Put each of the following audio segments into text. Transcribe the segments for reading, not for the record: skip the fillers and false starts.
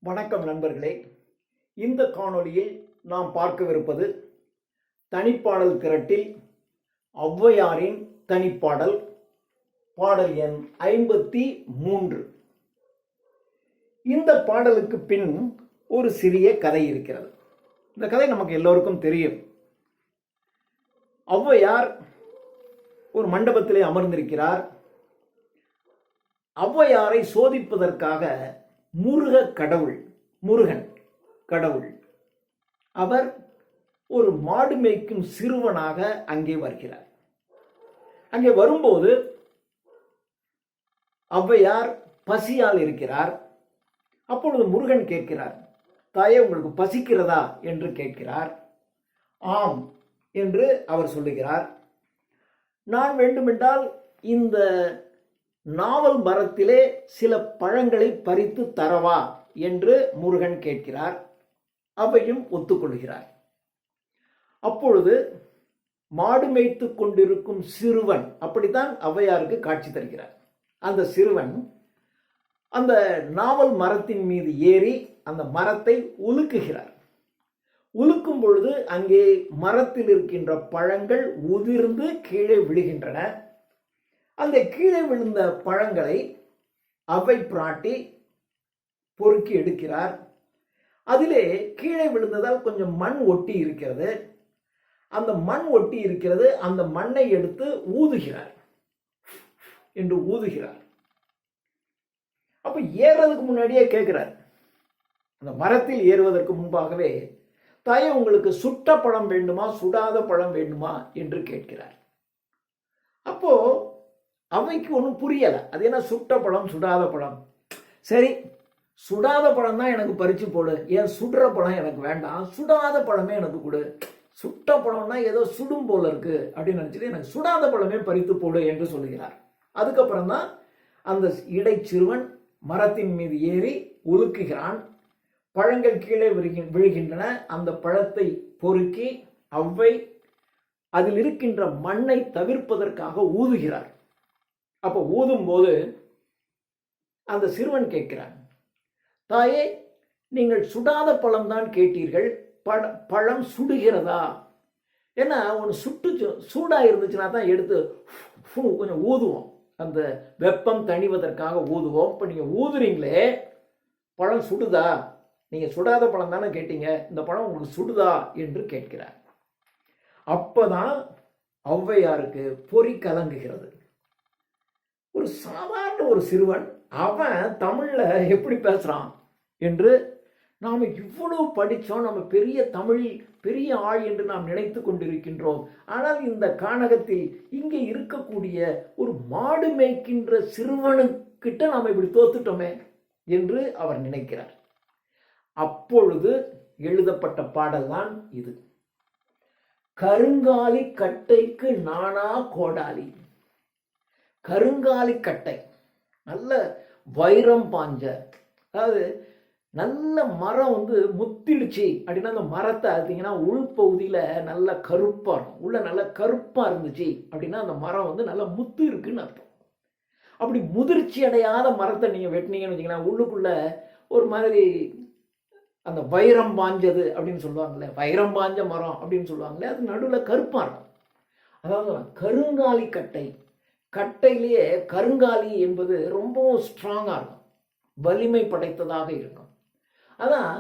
வணக்கம் நண்பர்களே. இந்த காணொளியில் நாம் பார்க்கவிருப்பது தனிப்பாடல் திரட்டில் ஔவையாரின் தனிப்பாடல், பாடல் எண் 53. இந்த பாடலுக்கு பின் ஒரு சிறிய கதை இருக்கிறது. இந்த கதை நமக்கு எல்லோருக்கும் தெரியும். ஔவையார் ஒரு மண்டபத்திலே அமர்ந்திருக்கிறார். ஔவையாரை சோதிப்பதற்காக முருகன் கடவுள் அவர் ஒரு மாடு மேய்க்கும் சிறுவனாக அங்கே வருகிறார். அங்கே வரும்போது ஔவையார் பசியால் இருக்கிறார். அப்பொழுது முருகன் கேட்கிறார், தாயே உங்களுக்கு பசிக்கிறதா என்று கேட்கிறார். ஆம் என்று அவர் சொல்லுகிறார். நான் வேண்டுமென்றால் இந்த நாவல் மரத்திலே சில பழங்களை பறித்து தரவா என்று முருகன் கேட்கிறார். அவையும் ஒத்துக்கொள்கிறார். அப்பொழுது மாடு மேய்த்து கொண்டிருக்கும் சிறுவன், அப்படித்தான் ஔவையாருக்கு காட்சி தருகிறார். அந்த சிறுவன் அந்த நாவல் மரத்தின் மீது ஏறி அந்த மரத்தை உலுக்குகிறார். உலுக்கும் பொழுது அங்கே மரத்தில் இருக்கின்ற பழங்கள் உதிர்ந்து கீழே விழுகின்றன. அந்த கீழே விழுந்த பழங்களை அவ்வை பிராட்டி பொறுக்கி எடுக்கிறார். அதிலே கீழே விழுந்ததால் கொஞ்சம் மண் ஒட்டி இருக்கிறது. அந்த மண் ஒட்டி இருக்கிறது. அந்த மண்ணை எடுத்து ஊதுகிறார் என்று ஊதுகிறார். அப்ப ஏறுறதுக்கு முன்னாடியே கேட்கிறார். அந்த மரத்தில் ஏறுவதற்கு முன்பாகவே, தாயே உங்களுக்கு சுட்ட பழம் வேண்டுமா சுடாத பழம் வேண்டுமா என்று கேட்கிறார். அப்போ அவைக்கு ஒன்றும் புரியலை. அது என்ன சுட்ட பழம் சுடாத பழம்? சரி, சுடாத பழம் தான் எனக்கு பறித்து போடு, ஏன் சுடுற பழம் எனக்கு வேண்டாம், சுடாத பழமே எனக்கு கொடு. சுட்ட பழம்னா ஏதோ சுடும் போல இருக்கு அப்படின்னு நினச்சிட்டு எனக்கு சுடாத பழமே பறித்து போடு என்று சொல்லுகிறார். அதுக்கப்புறம் தான் அந்த இடைச்சிறுவன் மரத்தின் மீது ஏறி உலுக்குகிறான். பழங்கள் கீழே விழுகின்றன. அந்த பழத்தை பொறுக்கி அவ்வை அதில் இருக்கின்ற மண்ணை தவிர்ப்பதற்காக ஊதுகிறார். அப்போ ஊதும் போது அந்த சிறுவன் கேட்கிறான், தாயே நீங்கள் சுடாத பழம் தான் கேட்டீர்கள், பழம் சுடுகிறதா? ஏன்னா ஒன்று சூடா இருந்துச்சுன்னா தான் எடுத்து கொஞ்சம் ஊதுவோம், அந்த வெப்பம் தணிவதற்காக ஊதுவோம். இப்போ நீங்கள் ஊதுறீங்களே, பழம் சுடுதா? நீங்கள் சுடாத பழம் தானே கேட்டீங்க, இந்த பழம் உங்களுக்கு சுடுதா என்று கேட்கிறார். அப்போதான் ஔவையாருக்கு பொறி கலங்குகிறது. ஒரு சாதாரண ஒரு சிறுவன், அவன் தமிழ்ல எப்படி பேசுறான் என்று நாம் இவ்வளவு படித்தோம், நம்ம பெரிய தமிழ் பெரிய ஆள் என்று நாம் நினைத்து கொண்டிருக்கின்றோம். ஆனால் இந்த கானகத்தில் இங்கே இருக்கக்கூடிய ஒரு மாடு மேய்க்கின்ற சிறுவனுக்கிட்ட நாம் இப்படி தோத்துட்டோமே என்று அவர் நினைக்கிறார். அப்பொழுது எழுதப்பட்ட பாடல் தான் இது. கருங்காலி கட்டைக்கு நானா கோடாலி. கருங்காலி கட்டை, நல்ல வைரம் பாஞ்ச, அதாவது நல்ல மரம் முத்திடுச்சு அப்படின்னா அந்த மரத்தை பார்த்தீங்கன்னா உள்பகுதியில் நல்ல கருப்பாக இருக்கும், உள்ள நல்ல கருப்பாக இருந்துச்சு அப்படின்னா அந்த மரம் நல்ல முத்து இருக்குன்னு அர்த்தம். அப்படி முதிர்ச்சி அடையாத மரத்தை நீங்கள் வெட்டினீங்கன்னு வச்சிங்கன்னா உள்ளுக்குள்ள ஒரு மாதிரி அந்த வைரம் பாஞ்சது அப்படின்னு சொல்லுவாங்களே, வைரம் பாஞ்ச மரம் அப்படின்னு சொல்லுவாங்களே, அது நடுவில் கருப்பாக இருக்கும். அதாவது கருங்காலி கட்டை, கட்டையிலேயே கருங்காலி என்பது ரொம்பவும் ஸ்ட்ராங்காக இருக்கும், வலிமை படைத்ததாக இருக்கும். அதான்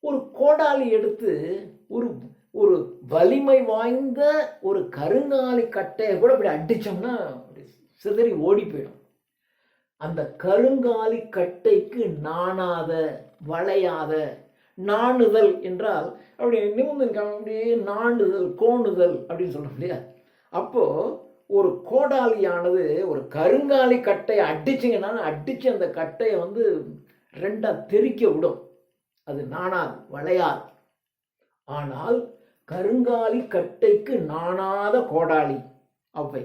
ஒரு கோடாலி எடுத்து ஒரு ஒரு வலிமை வாய்ந்த ஒரு கருங்காலி கட்டையை கூட இப்படி அடித்தோம்னா சிதறி ஓடி போயிடும். அந்த கருங்காலி கட்டைக்கு நாணாத வளையாத, நாணுதல் என்றால் அப்படி நிமிர்ந்து அப்படியே நாணுதல், கோணுதல் அப்படின்னு சொல்றோம் இல்லையா? அப்போ ஒரு கோடாலியானது ஒரு கருங்காலி கட்டையை அடிச்சிங்கன்னா அடித்து அந்த கட்டையை ரெண்டா தெறிக்க விடும். அது நாணாது, வளையாது. ஆனால் கருங்காலி கட்டைக்கு நாணாத கோடாலி அவ்வை.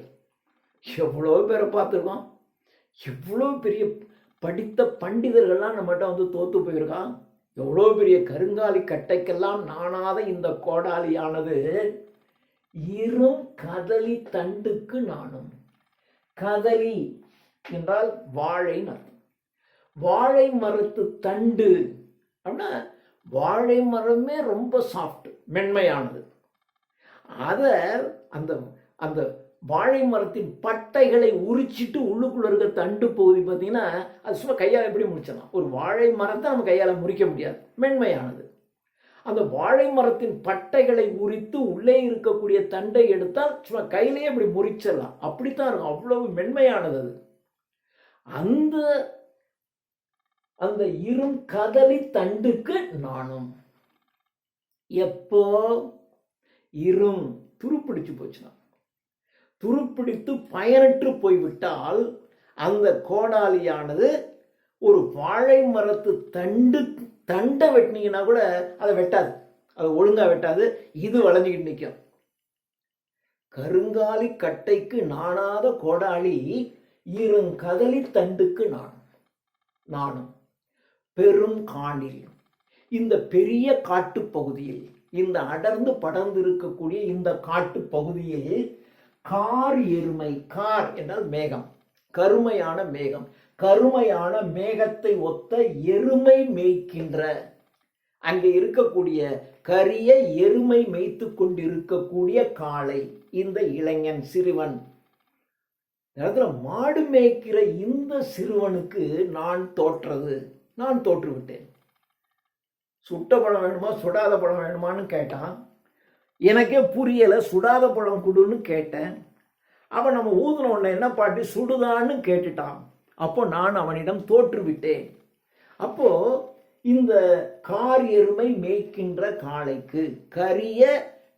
எவ்வளோ பேரை பார்த்துருக்கோம், எவ்வளோ பெரிய படித்த பண்டிதர்கள்லாம் நம்மகிட்ட தோத்து போயிருக்கான். எவ்வளோ பெரிய கருங்காலி கட்டைக்கெல்லாம் நாணாத இந்த கோடாலியானது இரும் கதலி தண்டுக்கு நாணும். கதலி என்றால் வாழை அர்த்தம். வாழை மரத்து தண்டு அப்படின்னா வாழை மரமே ரொம்ப சாஃப்ட், மென்மையானது. அதை அந்த அந்த வாழை மரத்தின் பட்டைகளை உரிச்சிட்டு உள்ளுக்குள்ள இருக்க தண்டு பகுதி பார்த்தீங்கன்னா அது சும்மா கையால் எப்படி முடிச்சிடலாம். ஒரு வாழை மரத்தை நம்ம கையால் முறிக்க முடியாது, மென்மையானது. அந்த வாழை மரத்தின் பட்டைகளை உரித்து உள்ளே இருக்கக்கூடிய தண்டை எடுத்தால் சும்மா கையிலேயே இப்படி முறிச்சிடலாம். அப்படித்தான் இருக்கும், அவ்வளவு மென்மையானது அது. அந்த அந்த இரும் கதலி தண்டுக்கு நானும். எப்போ இரும் துருப்பிடிச்சு போச்சுன்னா, துருப்பிடித்து பயனற்று போய்விட்டால் அந்த கோடாலியானது ஒரு வாழை மரத்து தண்டை வெட்டினீங்கன்னா கூட அதை வெட்டாது, அது ஒழுங்கா வெட்டாது, இது வளைஞ்சிக்கிட்டு நிற்கும். கருங்காலி கட்டைக்கு நாணாத கோடாளி இருங்கதலி தண்டுக்கு நானும். பெரும் காணில், இந்த பெரிய காட்டு பகுதியில், இந்த அடர்ந்து படர்ந்து இருக்கக்கூடிய இந்த காட்டு பகுதியில் கார் எருமை, கார் என்றால் மேகம், கருமையான மேகம், கருமையான மேகத்தை ஒத்த எருமை மேய்க்கின்ற, அங்கே இருக்கக்கூடிய கரிய எருமை மேய்த்து கொண்டிருக்கக்கூடிய காளை, இந்த இளைஞன் சிறுவன், இடத்துல மாடு மேய்க்கிற இந்த சிறுவனுக்கு நான் தோற்று விட்டேன். சுட்ட பழம் வேணுமா சுடாத பழம் வேணுமான்னு கேட்டான். எனக்கே புரியலை, சுடாத பழம் கொடுன்னு கேட்டேன். அவன் நம்ம ஊதுன உடனே என்ன பாட்டி சுடுதான்னு கேட்டுட்டான். அப்போ நான் அவனிடம் தோற்றுவிட்டேன். அப்போ இந்த கார் எருமை மேய்க்கின்ற காளைக்கு, கரிய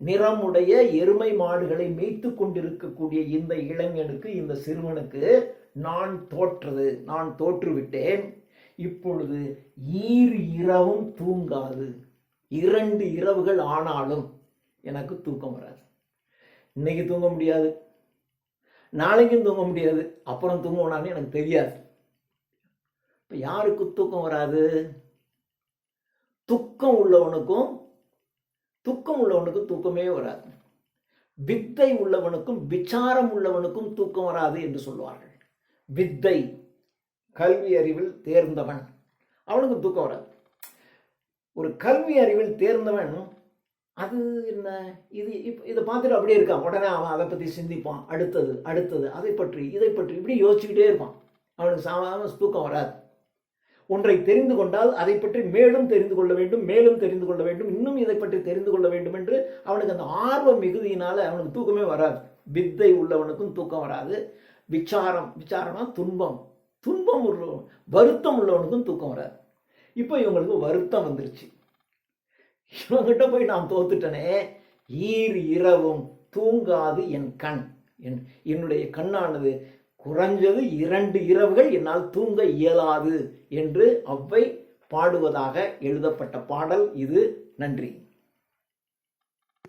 நிறமுடைய எருமை மாடுகளை மேய்த்து கொண்டிருக்கக்கூடிய இந்த இளைஞனுக்கு, இந்த சிறுவனுக்கு நான் தோற்றுவிட்டேன். இப்பொழுது இரவும் தூங்காது, 2 இரவுகள் ஆனாலும் எனக்கு தூக்கம் வராது. இன்னைக்கு தூங்க முடியாது, நாளைக்கும் தூங்க முடியாது, அப்புறம் தூங்குவானு எனக்கு தெரியாது. இப்போ யாருக்கு தூக்கம் வராது? துக்கம் உள்ளவனுக்கும் தூக்கமே வராது. வித்தை உள்ளவனுக்கும் விசாரம் உள்ளவனுக்கும் தூக்கம் வராது என்று சொல்வார்கள். வித்தை, கல்வி அறிவில் தேர்ந்தவன், அவனுக்கு தூக்கம் வராது. ஒரு கல்வி அறிவில் தேர்ந்தவன் அது என்ன, இதை பார்த்துட்டு அப்படியே இருக்கான். உடனே அவன் அதை பற்றி சிந்திப்பான். அடுத்தது அதை பற்றி இதை பற்றி இப்படி யோசிச்சுக்கிட்டே இருப்பான். அவனுக்கு சாதாரண தூக்கம் வராது. ஒன்றை தெரிந்து கொண்டால் அதை பற்றி மேலும் தெரிந்து கொள்ள வேண்டும், இன்னும் இதை பற்றி தெரிந்து கொள்ள வேண்டும் என்று அவனுக்கு அந்த ஆர்வ மிகுதியினால அவனுக்கு தூக்கமே வராது. வித்தை உள்ளவனுக்கும் தூக்கம் வராது. விசாரம்னா துன்பம் உள்ளவன், வருத்தம் உள்ளவனுக்கும் தூக்கம் வராது. இப்போ இவங்களுக்கு வருத்தம் வந்துருச்சு. இவங்கிட்ட போய் நான் தோத்துட்டனே. இரவும் தூங்காது என் கண், என்னுடைய கண்ணானது குறைஞ்சது 2 இரவுகள் என்னால் தூங்க இயலாது என்று அவ்வை பாடுவதாக எழுதப்பட்ட பாடல் இது. நன்றி.